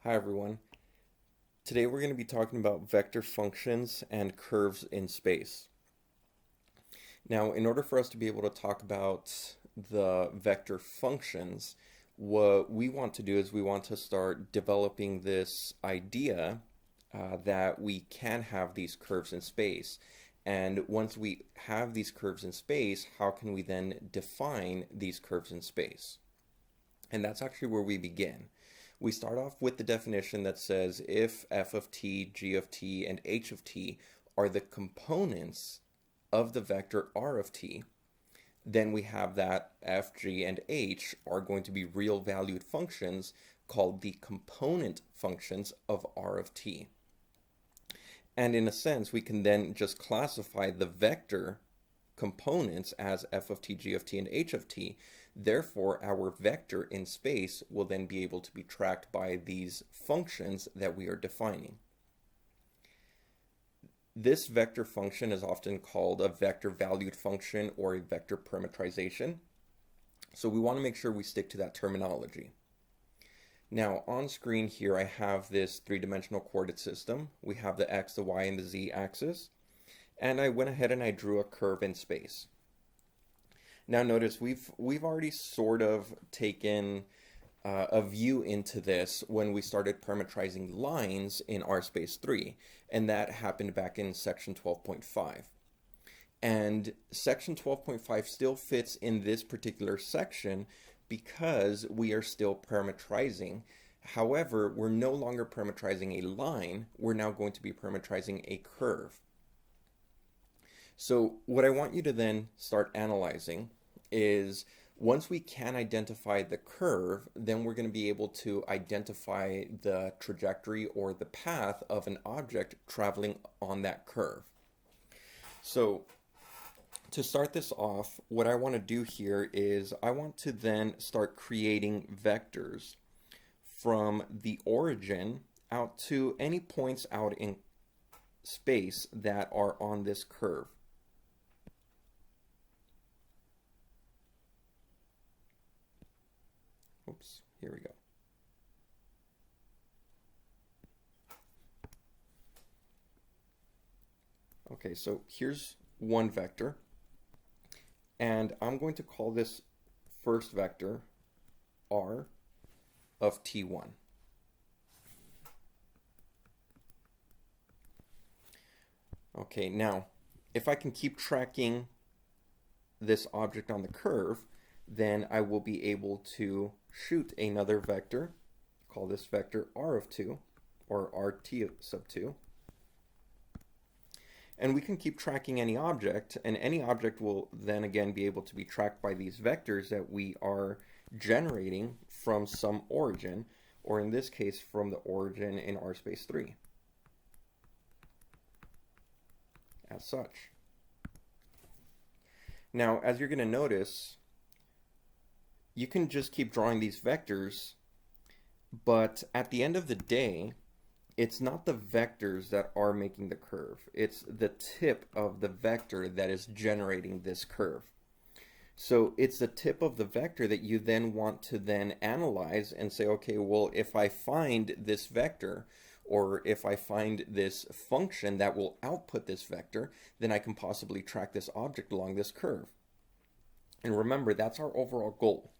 Hi everyone. Today we're going to be talking about vector functions and curves in space. Now, in order for us to be able to talk about the vector functions, what we want to do is we want to start developing this idea that we can have these curves in space. And once we have these curves in space, how can we then define these curves in space? And that's actually where we begin. We start off with the definition that says if f of t, g of t, and h of t are the components of the vector r of t, then we have that f, g, and h are going to be real valued functions called the component functions of r of t. And in a sense, we can then just classify the vector components as f of t, g of t, and h of t. Therefore, our vector in space will then be able to be tracked by these functions that we are defining. This vector function is often called a vector valued function or a vector parametrization. So we want to make sure we stick to that terminology. Now on screen here I have this three-dimensional coordinate system. We have the x, the y, and the z axis. And I went ahead and I drew a curve in space. Now notice we've already sort of taken a view into this when we started parametrizing lines in RSpace 3, and that happened back in section 12.5. And section 12.5 still fits in this particular section because we are still parametrizing. However, we're no longer parametrizing a line, we're now going to be parametrizing a curve. So what I want you to then start analyzing is once we can identify the curve, then we're going to be able to identify the trajectory or the path of an object traveling on that curve. So to start this off, what I want to do here is I want to then start creating vectors from the origin out to any points out in space that are on this curve. Oops, here we go. Okay, so here's one vector, and I'm going to call this first vector r of t1. Okay, now if I can keep tracking this object on the curve, then I will be able to shoot another vector, call this vector r of 2, or rt sub 2. And we can keep tracking any object, and any object will then again be able to be tracked by these vectors that we are generating from some origin, or in this case from the origin in RSpace 3. As such. Now, as you're going to notice, you can just keep drawing these vectors, but at the end of the day, it's not the vectors that are making the curve. It's the tip of the vector that is generating this curve. So it's the tip of the vector that you then want to then analyze and say, okay, well, if I find this vector, or if I find this function that will output this vector, then I can possibly track this object along this curve. And remember, that's our overall goal.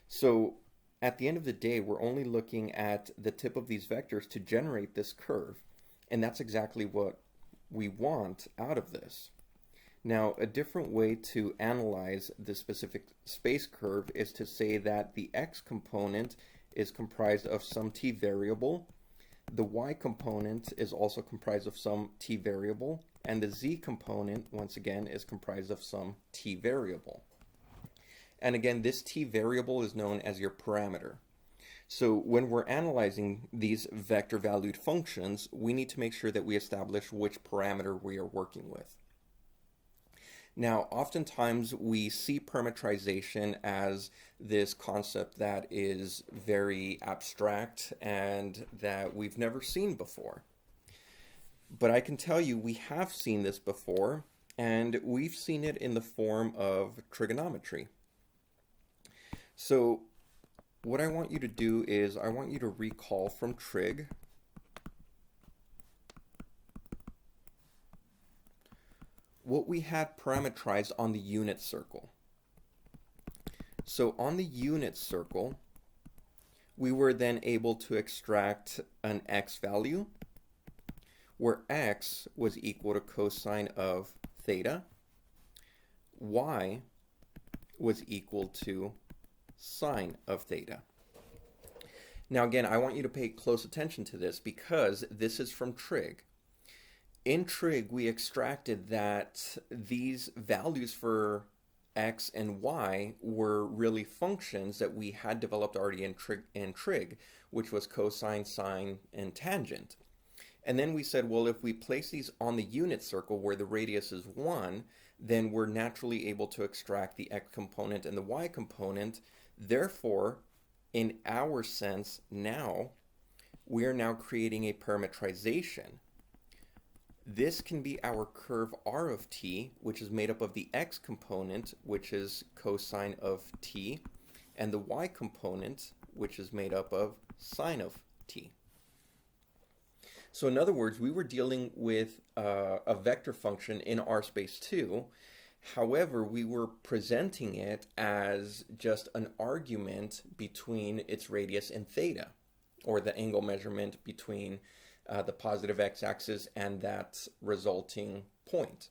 So at the end of the day, we're only looking at the tip of these vectors to generate this curve. And that's exactly what we want out of this. Now, a different way to analyze the specific space curve is to say that the x component is comprised of some t variable, the y component is also comprised of some t variable, and the z component, once again, is comprised of some t variable. And again, this t variable is known as your parameter. So when we're analyzing these vector valued functions, we need to make sure that we establish which parameter we are working with. Now, oftentimes we see parametrization as this concept that is very abstract and that we've never seen before. But I can tell you we have seen this before, and we've seen it in the form of trigonometry. So what I want you to do is I want you to recall from trig what we had parameterized on the unit circle. So on the unit circle, we were then able to extract an x value where x was equal to cosine of theta, y was equal to sine of theta. Now again, I want you to pay close attention to this because this is from trig. In trig, we extracted that these values for x and y were really functions that we had developed already in trig, which was cosine, sine, and tangent. And then we said, well, if we place these on the unit circle where the radius is 1, then we're naturally able to extract the x component and the y component. Therefore, in our sense now, we are now creating a parametrization. This can be our curve r of t, which is made up of the x component, which is cosine of t, and the y component, which is made up of sine of t. So in other words, we were dealing with a vector function in R space 2. However, we were presenting it as just an argument between its radius and theta, or the angle measurement between the positive x-axis and that resulting point.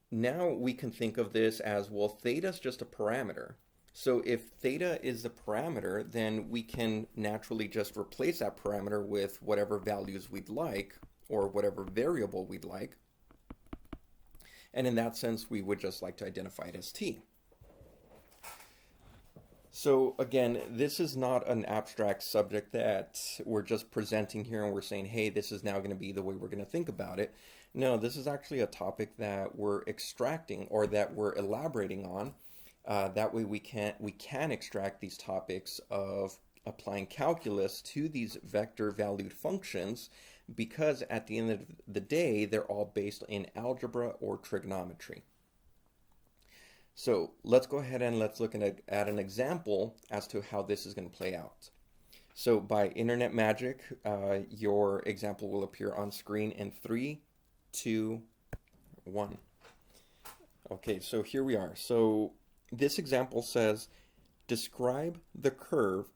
Now we can think of this as, well, theta is just a parameter. So if theta is the parameter, then we can naturally just replace that parameter with whatever values we'd like, or whatever variable we'd like. And in that sense, we would just like to identify it as t. So again, this is not an abstract subject that we're just presenting here and we're saying, hey, this is now going to be the way we're going to think about it. No, this is actually a topic that we're extracting, or that we're elaborating on. That way we can extract these topics of applying calculus to these vector valued functions, because at the end of the day, they're all based in algebra or trigonometry. So let's go ahead and let's look at an example as to how this is going to play out. So by internet magic, your example will appear on screen in 3, 2, 1. Okay, so here we are. So this example says, describe the curve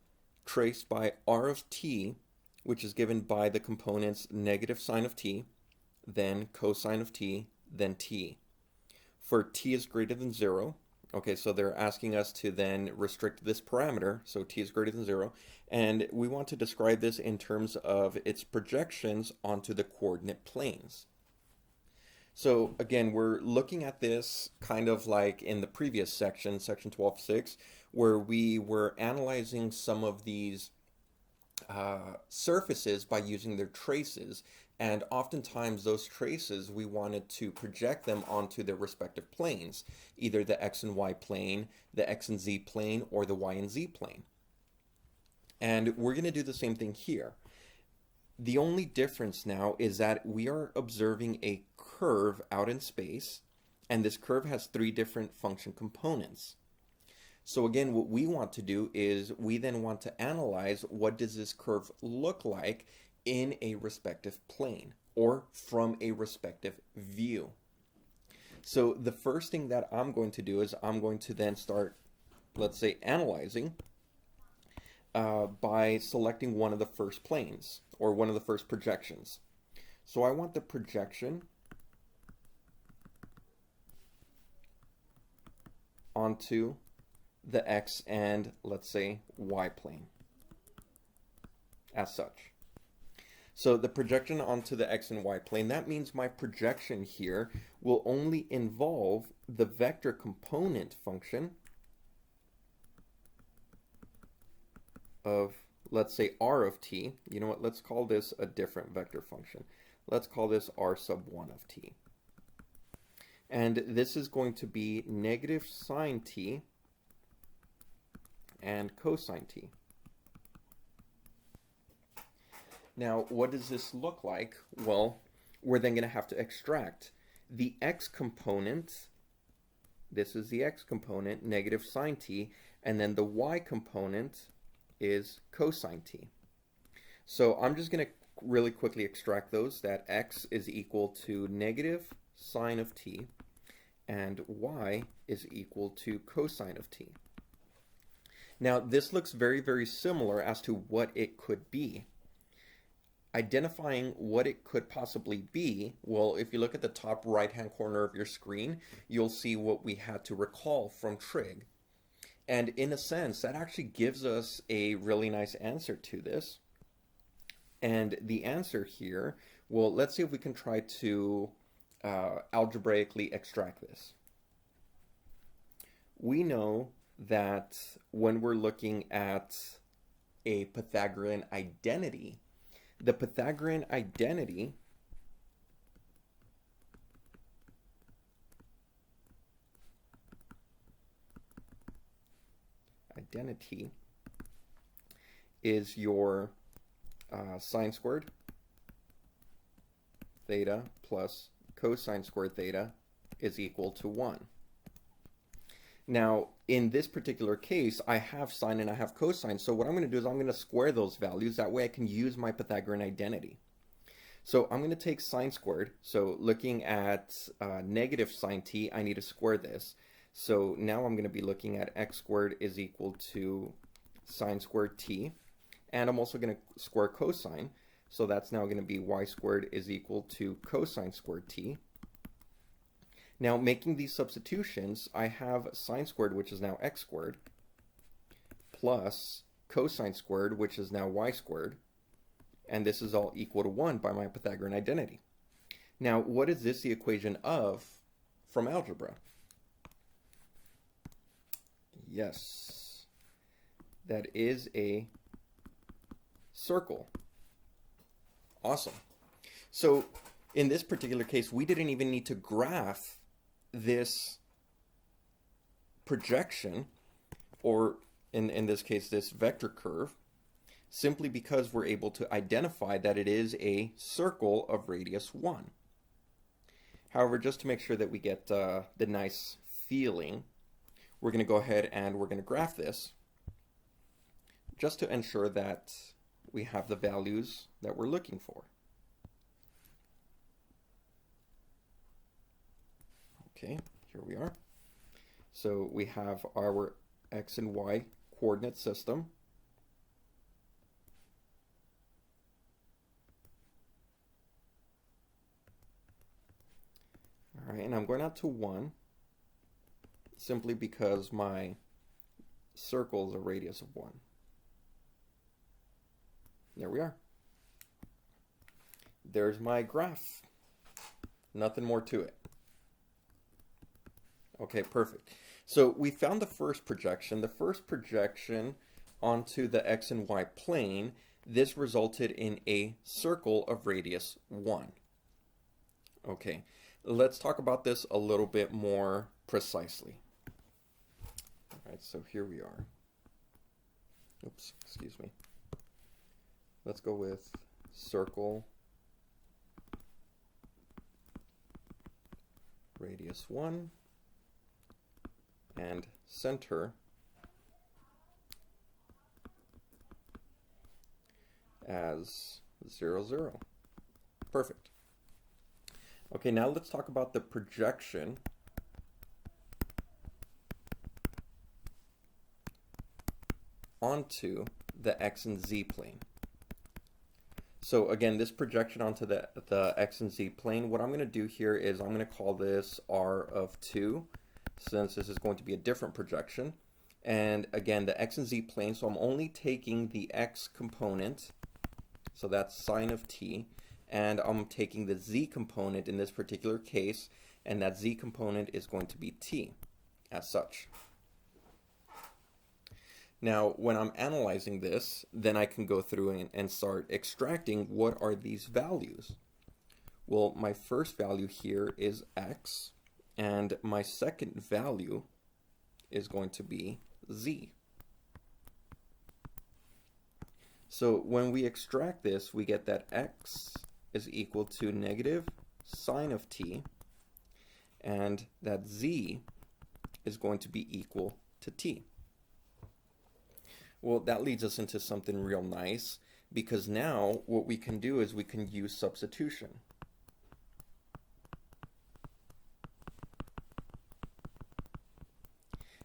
traced by r of t, which is given by the components negative sine of t, then cosine of t, then t. For t is greater than 0, okay, so they're asking us to then restrict this parameter, so t is greater than 0, and we want to describe this in terms of its projections onto the coordinate planes. So again, we're looking at this kind of like in the previous section, section 12.6, where we were analyzing some of these surfaces by using their traces, and oftentimes those traces we wanted to project them onto their respective planes, either the x and y plane, the x and z plane, or the y and z plane. And we're going to do the same thing here. The only difference now is that we are observing a curve out in space, and this curve has 3 different function components. So again, what we want to do is we then want to analyze what does this curve look like in a respective plane, or from a respective view. So the first thing that I'm going to do is I'm going to then start, let's say, analyzing by selecting one of the first planes, or one of the first projections. So I want the projection onto the x and, let's say, y plane as such. So the projection onto the x and y plane, that means my projection here will only involve the vector component function of, let's say, r of t. You know what, let's call this a different vector function. Let's call this r sub 1 of t. And this is going to be negative sine t and cosine t. Now, what does this look like? Well, we're then going to have to extract the x component. This is the x component, negative sine t, and then the y component is cosine t. So I'm just going to really quickly extract those, that x is equal to negative sine of t, and y is equal to cosine of t. Now this looks very, very similar as to what it could be. Identifying what it could possibly be, well, if you look at the top right-hand corner of your screen, you'll see what we had to recall from trig. And in a sense, that actually gives us a really nice answer to this. And the answer here, well, let's see if we can try to algebraically extract this. We know that when we're looking at a Pythagorean identity, the Pythagorean identity is your sine squared theta plus cosine squared theta is equal to 1. Now, in this particular case, I have sine and I have cosine, so what I'm going to do is I'm going to square those values. That way I can use my Pythagorean identity. So I'm going to take sine squared. So looking at negative sine t, I need to square this. So now I'm going to be looking at x squared is equal to sine squared t. And I'm also going to square cosine. So that's now going to be y squared is equal to cosine squared t. Now, making these substitutions, I have sine squared, which is now x squared, plus cosine squared, which is now y squared, and this is all equal to 1 by my Pythagorean identity. Now, what is this the equation of from algebra? Yes, that is a circle. Awesome. So, in this particular case, we didn't even need to graph this projection, or in this case, this vector curve, simply because we're able to identify that it is a circle of radius 1. However, just to make sure that we get the nice feeling, we're going to go ahead and we're going to graph this just to ensure that we have the values that we're looking for. Okay, here we are. So we have our x and y coordinate system. All right, and I'm going out to 1 simply because my circle is a radius of 1. There we are. There's my graph. Nothing more to it. Okay, perfect. So we found the first projection. The first projection onto the x and y plane, this resulted in a circle of radius 1. Okay, let's talk about this a little bit more precisely. All right, so here we are. Oops, excuse me. Let's go with circle radius 1. And center as 0, 0. Perfect. Okay, now let's talk about the projection onto the x and z plane. So again, this projection onto the x and z plane, what I'm going to do here is I'm going to call this r of 2. Since this is going to be a different projection. And again, the x and z plane, so I'm only taking the x component, so that's sine of t, and I'm taking the z component in this particular case, and that z component is going to be t as such. Now, when I'm analyzing this, then I can go through and start extracting what are these values. Well, my first value here is x. And my second value is going to be z. So when we extract this, we get that x is equal to negative sine of t, and that z is going to be equal to t. Well, that leads us into something real nice because now what we can do is we can use substitution.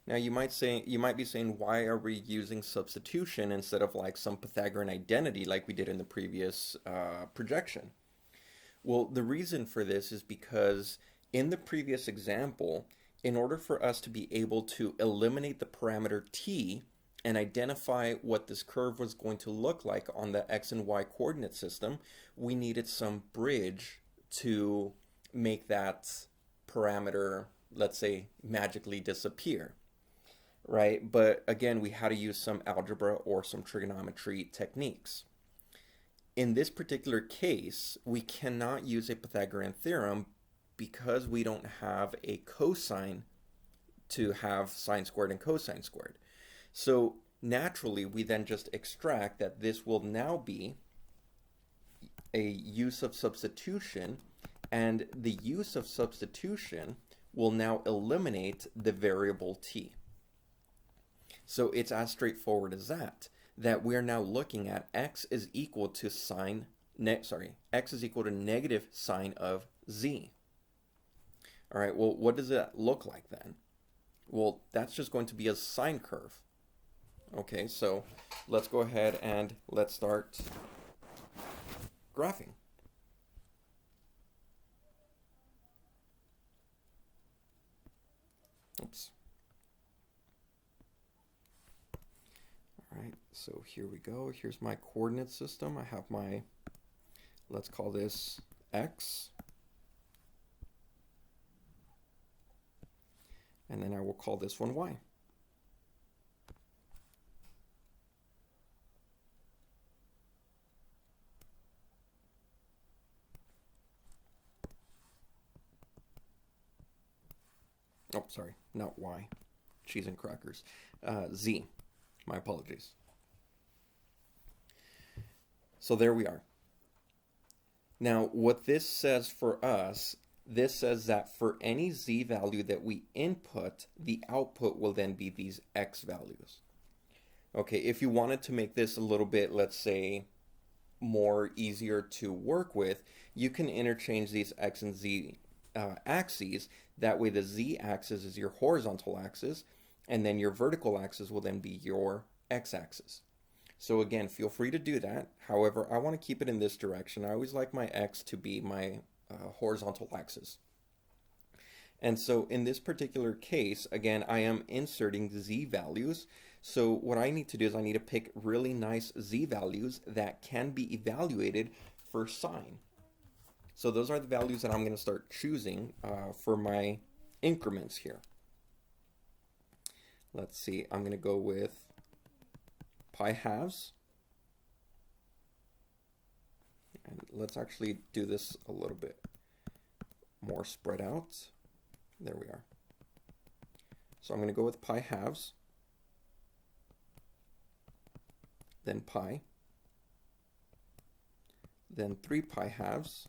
Now you might be saying, why are we using substitution instead of like some Pythagorean identity like we did in the previous projection? Well, the reason for this is because in the previous example, in order for us to be able to eliminate the parameter t and identify what this curve was going to look like on the x and y coordinate system, we needed some bridge to make that parameter, let's say, magically disappear, right? But again, we had to use some algebra or some trigonometry techniques. In this particular case, we cannot use a Pythagorean theorem because we don't have a cosine to have sine squared and cosine squared. So naturally, we then just extract that this will now be a use of substitution, and the use of substitution will now eliminate the variable t. So it's as straightforward as that we're now looking at x is equal to x is equal to negative sine of z. All right, well, what does that look like then? Well, that's just going to be a sine curve. Okay, so let's go ahead and let's start graphing. Oops. All right, so here we go. Here's my coordinate system. I have my, let's call this x. And then I will call this one y. Oh, sorry, not y. Cheese and crackers. Z. My apologies. So there we are. Now, what this says for us, this says that for any z value that we input, the output will then be these x values. Okay, if you wanted to make this a little bit, let's say, more easier to work with, you can interchange these x and z axes. That way the z-axis is your horizontal axis, and then your vertical axis will then be your x-axis. So again, feel free to do that. However, I want to keep it in this direction. I always like my x to be my horizontal axis. And so in this particular case, again, I am inserting z values. So what I need to do is I need to pick really nice z values that can be evaluated for sine. So those are the values that I'm going to start choosing for my increments here. Let's see, I'm going to go with pi halves. And let's actually do this a little bit more spread out. There we are. So I'm going to go with pi halves, then pi, then 3 pi halves,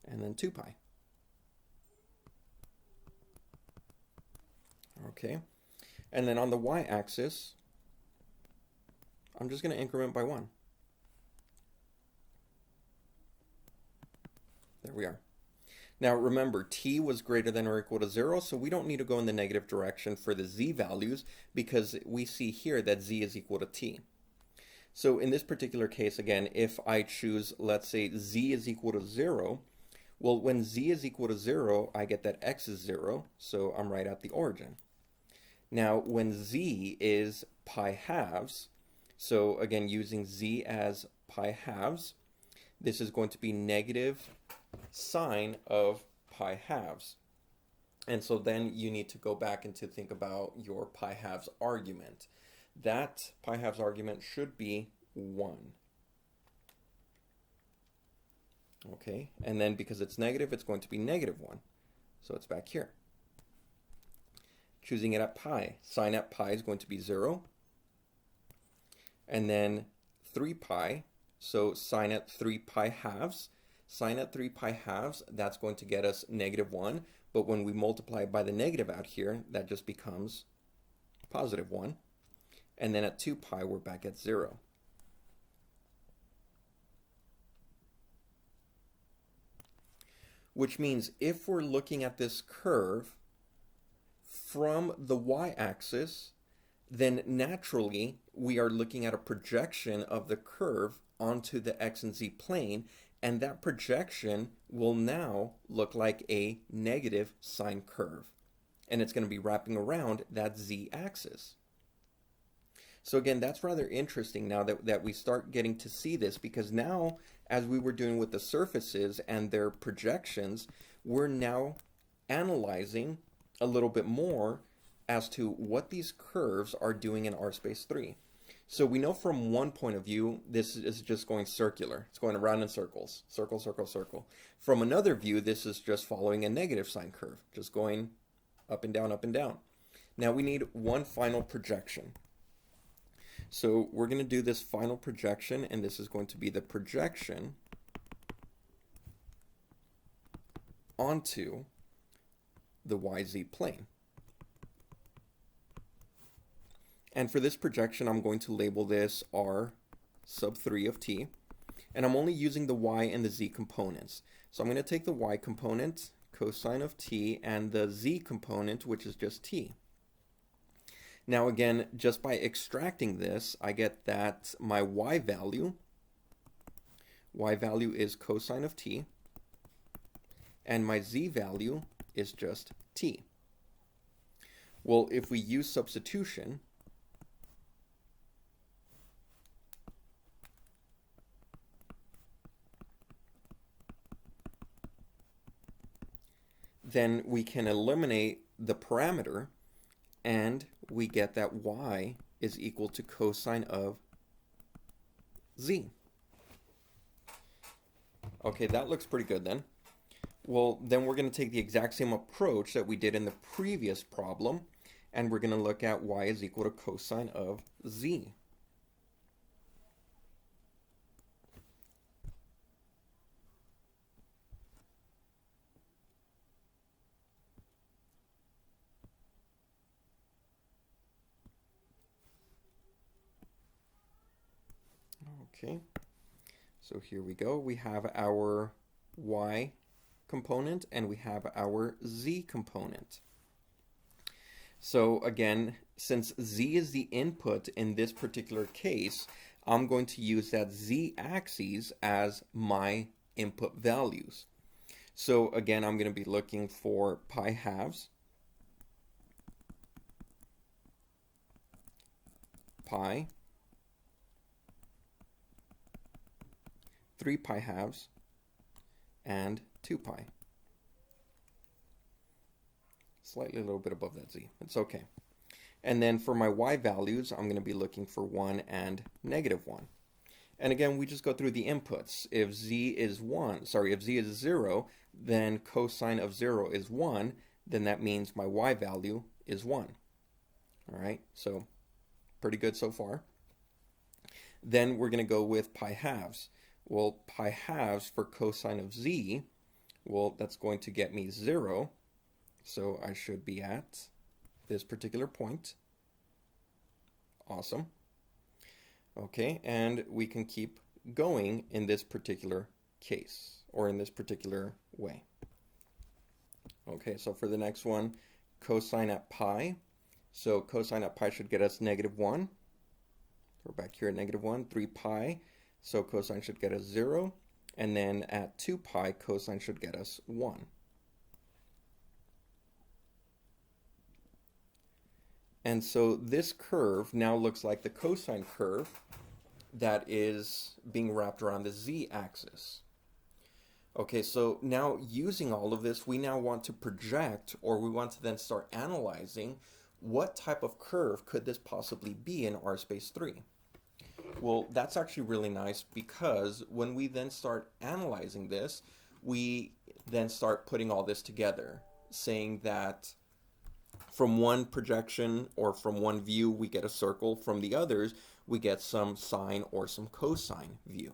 and then 2 pi. Okay, and then on the y-axis, I'm just going to increment by 1. There we are. Now remember, t was greater than or equal to 0, so we don't need to go in the negative direction for the z values because we see here that z is equal to t. So in this particular case, again, if I choose, let's say, z is equal to 0, well, when z is equal to 0, I get that x is 0, so I'm right at the origin. Now, when z is pi halves, so again, using z as pi halves, this is going to be negative sine of pi halves. And so then you need to go back and to think about your pi halves argument. That pi halves argument should be 1. Okay, and then because it's negative, it's going to be negative 1. So it's back here. Choosing it at pi. Sine at pi is going to be 0. And then 3 pi. So sine at 3 pi halves. Sine at 3 pi halves, that's going to get us -1. But when we multiply by the negative out here, that just becomes +1. And then at 2 pi, we're back at 0. Which means if we're looking at this curve from the y-axis, then naturally we are looking at a projection of the curve onto the x and z plane, and that projection will now look like a negative sine curve. And it's going to be wrapping around that z-axis. So again, that's rather interesting now that we start getting to see this, because now, as we were doing with the surfaces and their projections, we're now analyzing a little bit more as to what these curves are doing in R space 3. So we know from one point of view, this is just going circular. It's going around in circles. Circle, circle, circle. From another view, this is just following a negative sine curve, just going up and down, up and down. Now we need one final projection. So we're going to do this final projection, and this is going to be the projection onto the YZ plane. And for this projection, I'm going to label this R sub 3 of t, and I'm only using the y and the z components. So I'm going to take the y component, cosine of t, and the z component, which is just t. Now again, just by extracting this, I get that my y value is cosine of t, and my z value is just t. Well, if we use substitution, then we can eliminate the parameter, and we get that y is equal to cosine of z. Okay, that looks pretty good then. Well, then we're going to take the exact same approach that we did in the previous problem, and we're going to look at y is equal to cosine of z. Okay, so here we go. We have our y component and we have our z component. So again, since z is the input in this particular case, I'm going to use that z-axis as my input values. So again, I'm going to be looking for pi halves, pi, 3 pi halves, and 2 pi. Slightly a little bit above that z. It's okay. And then for my y values, I'm going to be looking for 1 and -1. And again, we just go through the inputs. If z is 0, then cosine of 0 is 1, then that means my y value is 1. All right, so pretty good so far. Then we're going to go with pi halves. Well, pi halves for cosine of z, well, that's going to get me 0. So I should be at this particular point. Awesome. Okay, and we can keep going in this particular case, or in this particular way. Okay, so for the next one, cosine at pi. So cosine at pi should get us -1. We're back here at -1, 3 pi. So cosine should get us 0. And then at 2 pi, cosine should get us 1. And so this curve now looks like the cosine curve that is being wrapped around the z-axis. Okay, so now using all of this, we now want to project, or we want to then start analyzing what type of curve could this possibly be in R space 3. Well, that's actually really nice, because when we then start analyzing this, we then start putting all this together, saying that from one projection or from one view we get a circle, from the others we get some sine or some cosine view.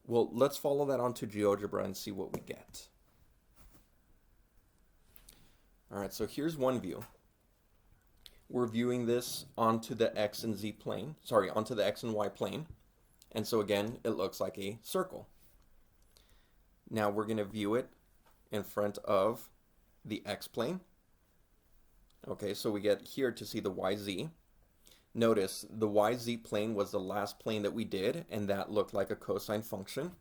Well, let's follow that onto GeoGebra and see what we get. All right, so here's one view. We're viewing this onto the X and Z plane, sorry, onto the X and Y plane. And so again, it looks like a circle. Now we're going to view it in front of the X plane. Okay, so we get here to see the YZ. Notice the YZ plane was the last plane that we did, and that looked like a cosine function.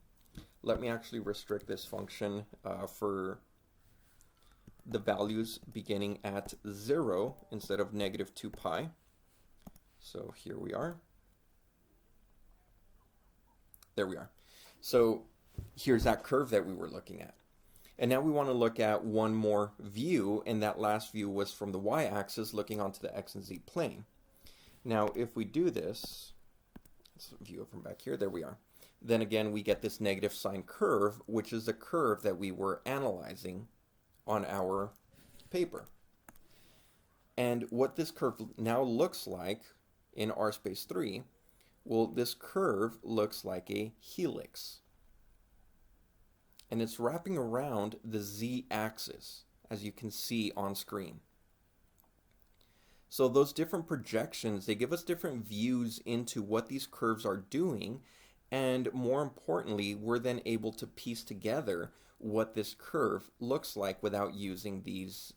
Let me actually restrict this function for the values beginning at 0 instead of negative 2 pi. So here we are. There we are. So here's that curve that we were looking at. And now we want to look at one more view, and that last view was from the y-axis looking onto the x and z plane. Now if we do this, let's view it from back here, there we are. Then again we get this negative sign curve, which is the curve that we were analyzing on our paper. And what this curve now looks like in R space 3, well, this curve looks like a helix. And it's wrapping around the z-axis, as you can see on screen. So those different projections, they give us different views into what these curves are doing, and more importantly, we're then able to piece together what this curve looks like without using these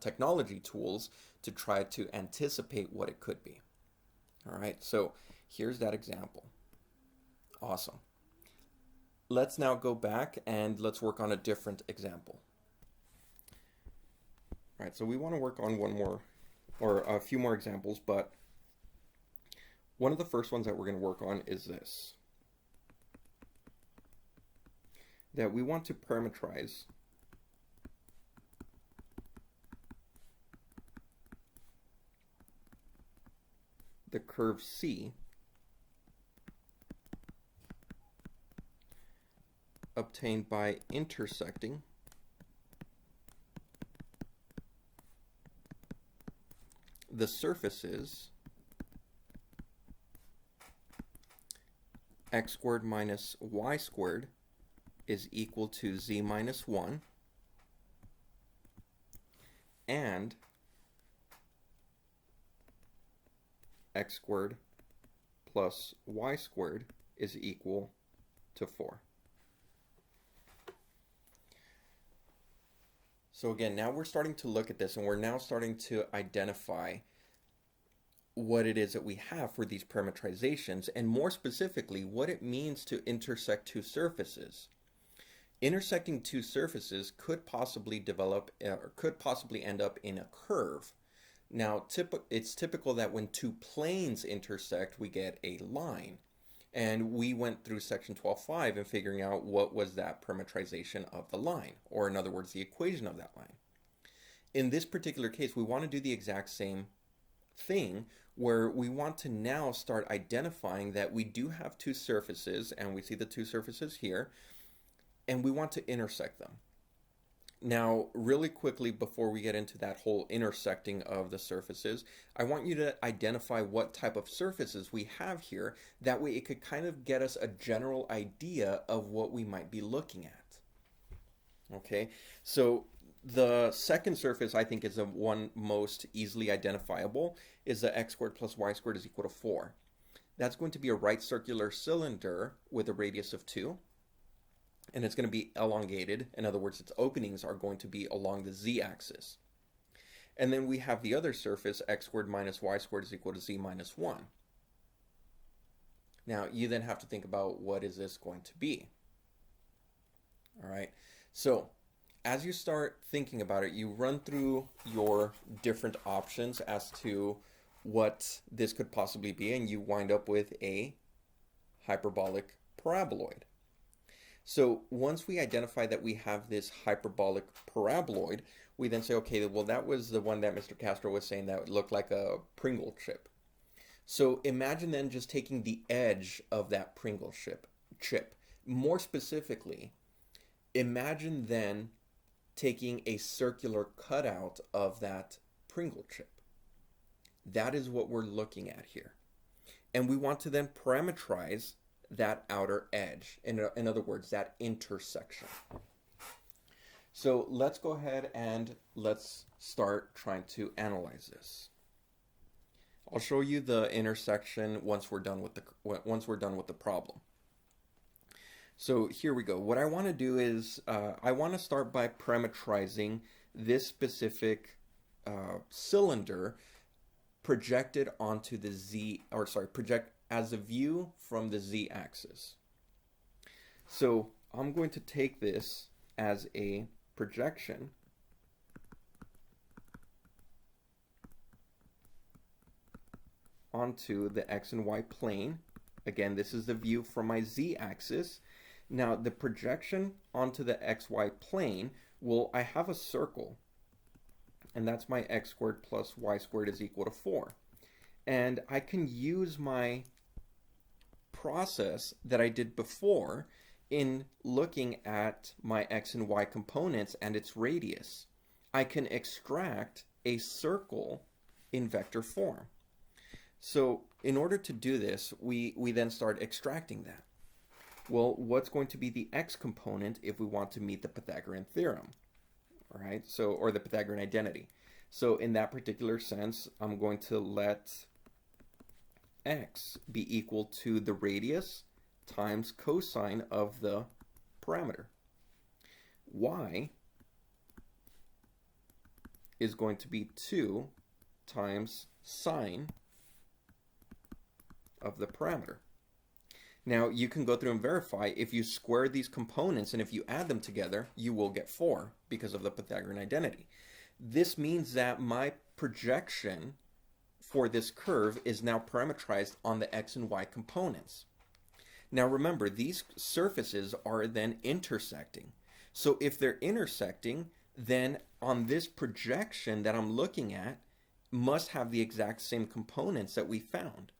technology tools to try to anticipate what it could be. All right, so here's that example. Awesome. Let's now go back and let's work on a different example. All right, so we want to work on one more, or a few more examples, but one of the first ones that we're going to work on is this. That we want to parametrize the curve C obtained by intersecting the surfaces x squared minus y squared is equal to z minus 1, and x squared plus y squared is equal to 4. So again, now we're starting to look at this, and we're now starting to identify what it is that we have for these parametrizations, and more specifically, what it means to intersect two surfaces. Intersecting two surfaces could possibly develop, or could possibly end up in a curve. Now, it's typical that when two planes intersect, we get a line. And we went through section 12.5 and figuring out what was that parametrization of the line, or in other words, the equation of that line. In this particular case, we want to do the exact same thing, where we want to now start identifying that we do have two surfaces, and we see the two surfaces here, and we want to intersect them. Now, really quickly, before we get into that whole intersecting of the surfaces, I want you to identify what type of surfaces we have here. That way it could kind of get us a general idea of what we might be looking at. Okay, so the second surface I think is the one most easily identifiable, is the x squared plus y squared is equal to 4. That's going to be a right circular cylinder with a radius of 2. And it's going to be elongated. In other words, its openings are going to be along the z-axis. And then we have the other surface, x squared minus y squared is equal to z minus 1. Now, you then have to think about what is this going to be. All right, so as you start thinking about it, you run through your different options as to what this could possibly be, and you wind up with a hyperbolic paraboloid. So once we identify that we have this hyperbolic paraboloid, we then say, okay, well, that was the one that Mr. Castro was saying that looked like a Pringle chip. So imagine then just taking the edge of that Pringle chip. More specifically, imagine then taking a circular cutout of that Pringle chip. That is what we're looking at here. And we want to then parametrize that outer edge. In other words, that intersection. So let's go ahead and let's start trying to analyze this. I'll show you the intersection once we're done with the problem. So here we go. What I want to do is I want to start by parametrizing this specific cylinder projected onto the project as a view from the z-axis. So I'm going to take this as a projection onto the x and y plane. Again, this is the view from my z-axis. Now the projection onto the xy plane, well, I have a circle, and that's my x squared plus y squared is equal to 4. And I can use my process that I did before in looking at my x and y components and its radius. I can extract a circle in vector form. So in order to do this, we then start extracting that. Well, what's going to be the x component if we want to meet the Pythagorean theorem? All right, so, or the Pythagorean identity. So in that particular sense, I'm going to let x be equal to the radius times cosine of the parameter. Y is going to be 2 times sine of the parameter. Now you can go through and verify if you square these components and if you add them together, you will get 4 because of the Pythagorean identity. This means that my projection for this curve is now parametrized on the x and y components. Now remember, these surfaces are then intersecting. So if they're intersecting, then on this projection that I'm looking at must have the exact same components that we found.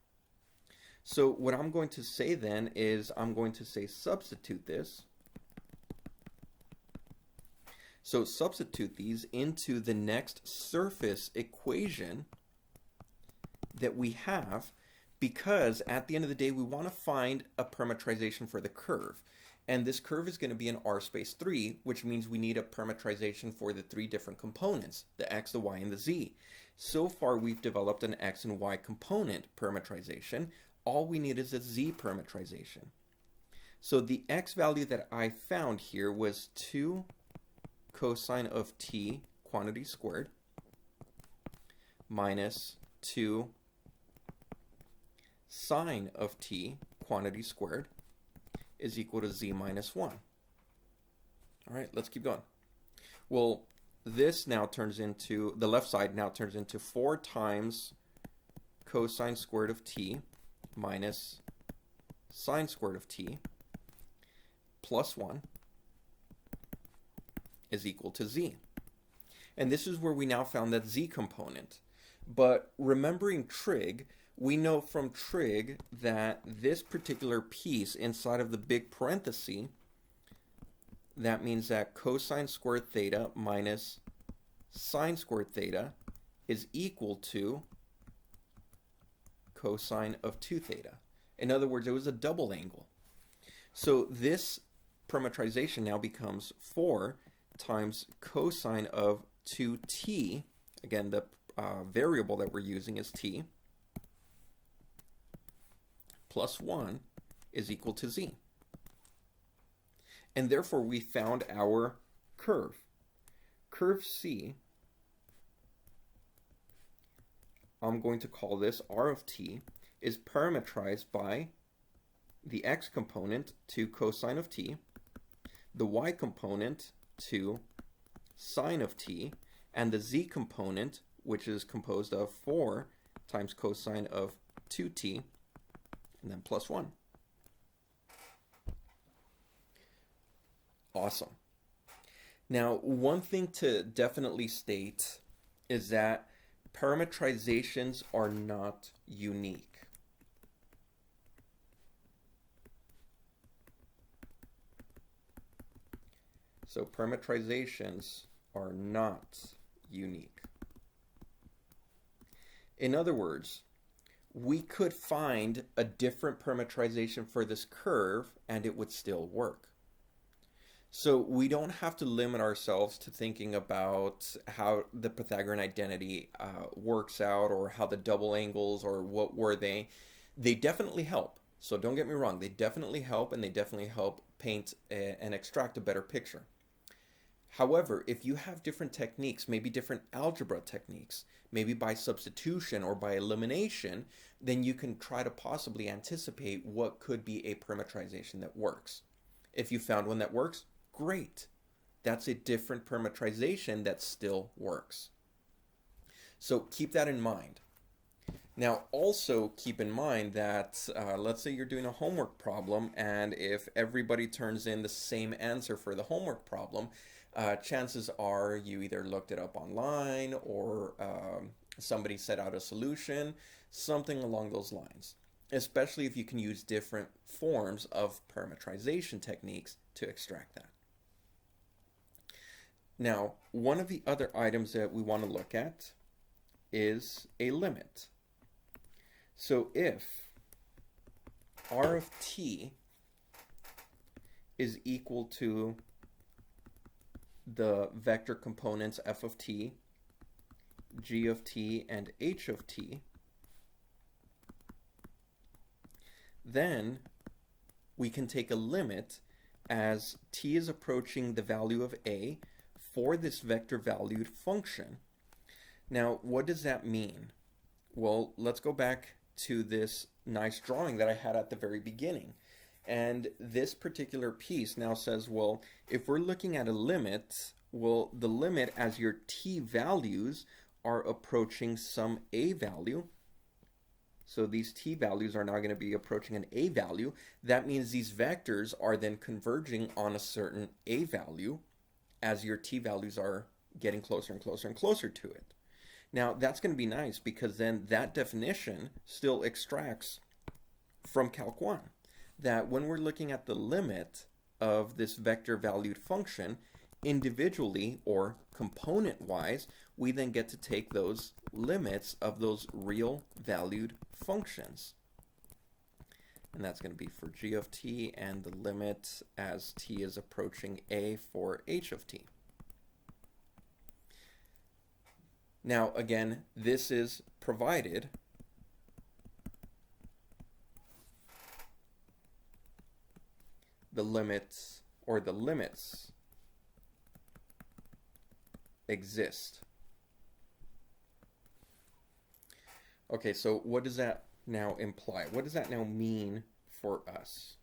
So what I'm going to say then is I'm going to say substitute this. So substitute these into the next surface equation that we have, because at the end of the day we want to find a parametrization for the curve. And this curve is going to be in R space 3, which means we need a parametrization for the 3 different components, the x, the y, and the z. So far we've developed an x and y component parametrization. All we need is a z parametrization. So the x value that I found here was 2 cosine of t quantity squared minus 2 sine of t quantity squared is equal to z minus 1. All right, let's keep going. Well, this now turns into, the left side now turns into 4 times cosine squared of t minus sine squared of t plus 1 is equal to z. And this is where we now found that z component. But remembering trig, we know from trig that this particular piece inside of the big parenthesis, that means that cosine squared theta minus sine squared theta is equal to cosine of 2 theta. In other words, it was a double angle. So this parametrization now becomes 4 times cosine of 2t. Again, the variable that we're using is t, plus 1 is equal to z. And therefore we found our curve. Curve C, I'm going to call this R of t, is parametrized by the x component to cosine of t, the y component to sine of t, and the z component, which is composed of 4 times cosine of 2t, and then plus 1. Awesome. Now, one thing to definitely state is that parametrizations are not unique. So parametrizations are not unique. In other words, we could find a different parametrization for this curve and it would still work. So we don't have to limit ourselves to thinking about how the Pythagorean identity works out, or how the double angles, or what were they. They definitely help. So don't get me wrong, they definitely help, and they definitely help paint and extract a better picture. However, if you have different techniques, maybe different algebra techniques, maybe by substitution or by elimination, then you can try to possibly anticipate what could be a parametrization that works. If you found one that works, great. That's a different parametrization that still works. So keep that in mind. Now, also keep in mind that let's say you're doing a homework problem, and if everybody turns in the same answer for the homework problem, chances are you either looked it up online, or somebody set out a solution, something along those lines. Especially if you can use different forms of parametrization techniques to extract that. Now, one of the other items that we want to look at is a limit. So if r of t is equal to the vector components f of t, g of t, and h of t, then we can take a limit as t is approaching the value of a for this vector valued function. Now, what does that mean? Well, let's go back to this nice drawing that I had at the very beginning. And this particular piece now says, well, if we're looking at a limit, well, the limit as your t values are approaching some a value. So these t values are now going to be approaching an a value. That means these vectors are then converging on a certain a value as your t values are getting closer and closer and closer to it. Now, that's going to be nice, because then that definition still extracts from Calc 1, that when we're looking at the limit of this vector valued function, individually or component-wise, we then get to take those limits of those real valued functions. And that's going to be for g of t, and the limit as t is approaching a for h of t. Now, again, this is provided the limits exist. Okay, so what does that now imply? What does that now mean for us?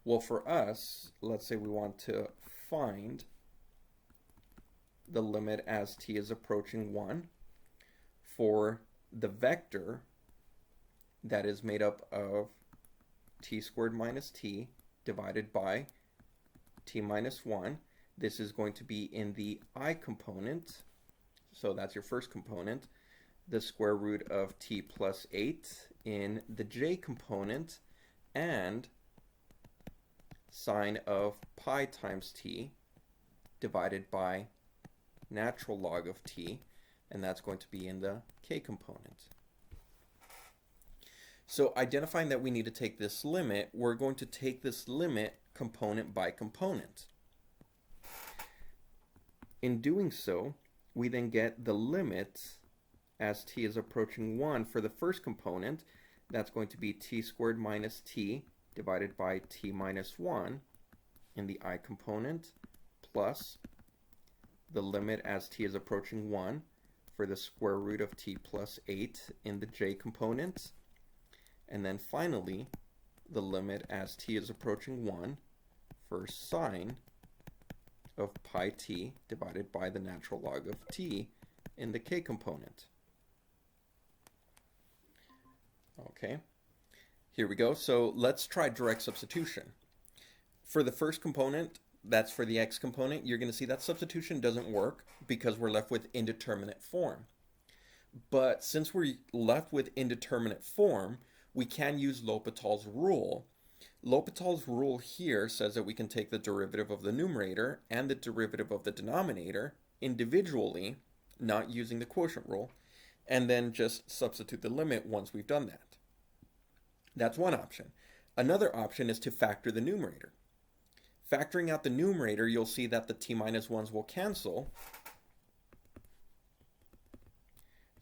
Well, for us, let's say we want to find the limit as t is approaching 1 for the vector that is made up of t squared minus t divided by t minus 1. This is going to be in the I component, so that's your first component. The square root of t plus 8 in the j component, and sine of pi times t divided by natural log of t, and that's going to be in the k component. So identifying that we need to take this limit, we're going to take this limit component by component. In doing so, we then get the limit as t is approaching 1 for the first component. That's going to be t squared minus t divided by t minus 1 in the I component, plus the limit as t is approaching 1 for the square root of t plus 8 in the j component, and then finally the limit as t is approaching 1 for sine of pi t divided by the natural log of t in the k component. Okay, here we go. So let's try direct substitution. For the first component, that's for the x component, you're going to see that substitution doesn't work because we're left with indeterminate form. But since we're left with indeterminate form, we can use L'Hopital's rule. L'Hopital's rule here says that we can take the derivative of the numerator and the derivative of the denominator individually, not using the quotient rule, and then just substitute the limit once we've done that. That's one option. Another option is to factor the numerator. Factoring out the numerator, you'll see that the t minus 1s will cancel.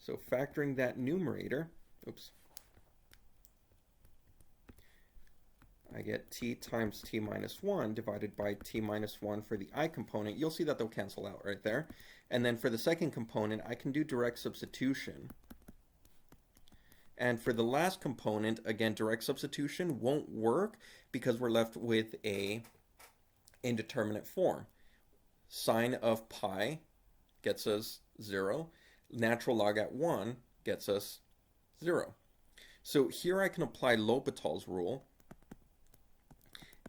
So factoring that numerator, I get t times t minus 1 divided by t minus 1 for the I component. You'll see that they'll cancel out right there. And then for the second component, I can do direct substitution. And for the last component, again, direct substitution won't work because we're left with a indeterminate form. Sine of pi gets us 0. Natural log at 1 gets us 0. So here I can apply L'Hopital's rule.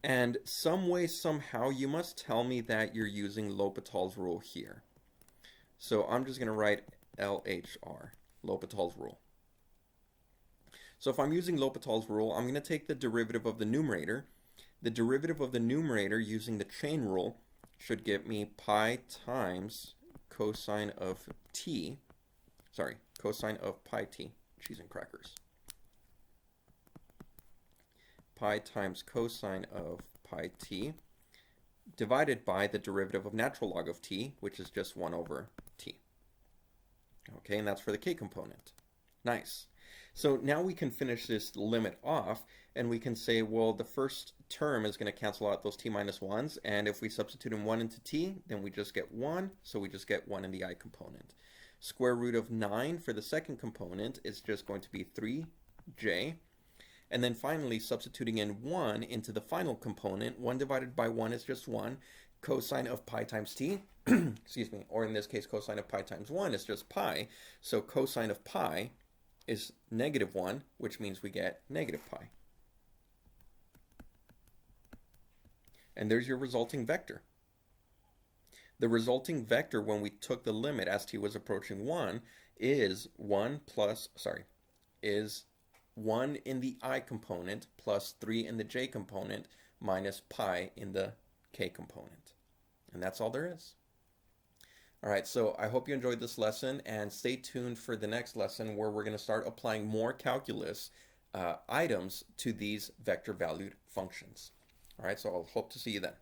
And some way, somehow, you must tell me that you're using L'Hopital's rule here. So I'm just going to write LHR, L'Hopital's rule. So if I'm using L'Hopital's rule, I'm going to take the derivative of the numerator. The derivative of the numerator using the chain rule should give me pi times cosine of t. Sorry, cosine of pi t. Cheese and crackers. Pi times cosine of pi t divided by the derivative of natural log of t, which is just 1 over t. Okay, and that's for the k component. Nice. So now we can finish this limit off, and we can say, well, the first term is going to cancel out those t minus 1s, and if we substitute in 1 into t, then we just get 1, so we just get 1 in the I component. Square root of 9 for the second component is just going to be 3j. And then finally, substituting in 1 into the final component, 1 divided by 1 is just 1. Cosine of pi times t, excuse me, or in this case, cosine of pi times 1 is just pi. So cosine of pi is negative 1, which means we get negative pi. And there's your resulting vector. The resulting vector when we took the limit as t was approaching 1 is 1 in the I component plus 3 in the j component minus pi in the k component. And that's all there is. All right, so I hope you enjoyed this lesson, and stay tuned for the next lesson where we're going to start applying more calculus items to these vector valued functions. All right, so I'll hope to see you then.